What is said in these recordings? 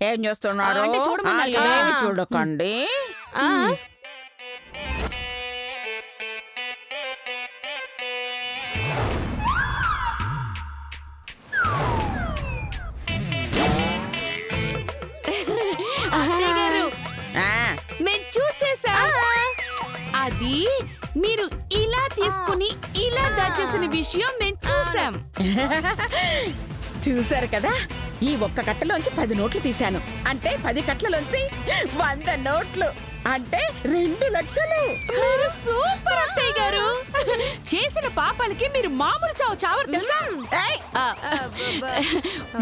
ఏం చేస్తున్నారు? ఏమి చూడకండి. మేము చూసేసా. అది మీరు ఇలా తీసుకుని ఇలా దాచేసిన విషయం మేము చూసాం. చూసారు కదా, ఈ ఒక్క కట్టలోంచి 10 నోట్లు తీశాను. అంటే 10 కట్టలోంచి 100 నోట్లు, అంటే 2 లక్షలు. సూపర్ అత్తయ్య గారు. చేసిన పాపాలకి మీరు మామూలు చావు చావరు తెలుసా?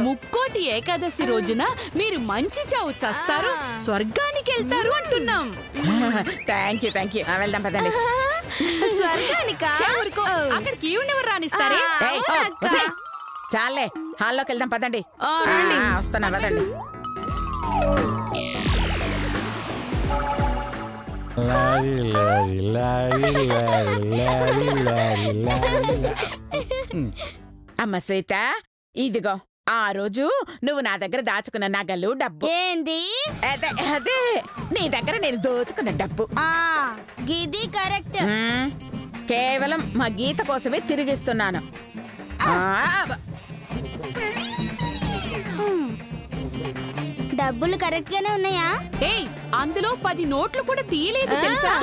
ముక్కోటి ఏకాదశి రోజున మీరు మంచి చావు చేస్తారు, స్వర్గానికి వెళ్తారు అంటున్నాం. థ్యాంక్ యూ వెళ్దాం పదండి. స్వర్గానికా? అక్కడికి ఈవిడెవరు రానిస్తారే? చాలే, హాల్లోకి వెళ్దాం పదండి. వస్తున్నా పదండి. అమ్మ శ్వేత, ఇదిగో ఆ రోజు నువ్వు నా దగ్గర దాచుకున్న నగలు, డబ్బు. ఏంది? అదే నీ దగ్గర నేను దోచుకున్న డబ్బు. గిది కరెక్ట్. కేవలం మా గీత కోసమే తిరిగిస్తున్నాను. డబ్బులు కరెక్ట్ గానే ఉన్నాయా? అందులో 10 నోట్లు కూడా తీయలేదు తెలుసా?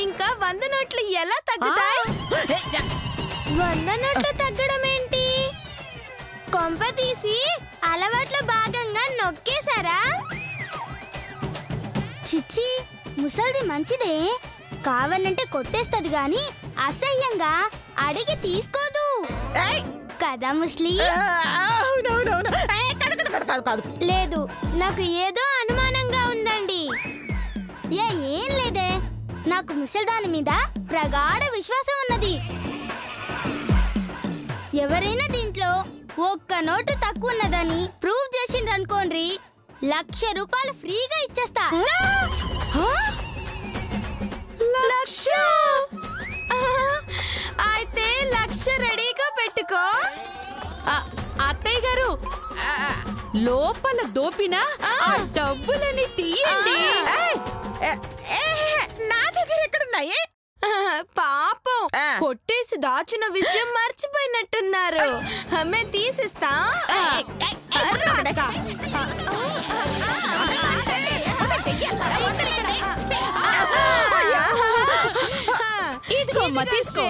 ఇంకా 100 నోట్లు ఎలా తగ్గుతాయి? 100 నోట్లు తగ్గడం ఏంటి? కొంప తీసి అలవాట్లో భాగంగా నొక్కేశారా? చిచ్చి, ముసల్ది మంచిదే, కావనంటే కొట్టేస్తది గాని అసహ్యంగా అడిగి తీసుకోదు కదా ముస్లి? లేదు, నాకు ఏదో అనుమానంగా ఉందండి. ఏం లేదే, నాకు ముసల్దాని మీద ప్రగాఢ విశ్వాసం ఉన్నది. ఎవరైనా దీంట్లో ఒక్క నోటు తక్కువ ఉన్నదని ప్రూవ్ చేసిండ్రనుకోండి, 1,00,000 రూపాయలు ఫ్రీగా ఇచ్చేస్తా. 1,00,000? అయితే 1,00,000 రెడీగా పెట్టుకో. అత్తయ్య గారు, లోపల దోపిన ఆ డబ్బులని తీయండి. నా దగ్గర ఎక్కడున్నాయి? పాపం, కొట్టేసి దాచిన విషయం మర్చిపోయినట్టున్నారు. మేము తీసిస్తా. ఇదిగో తీసుకో.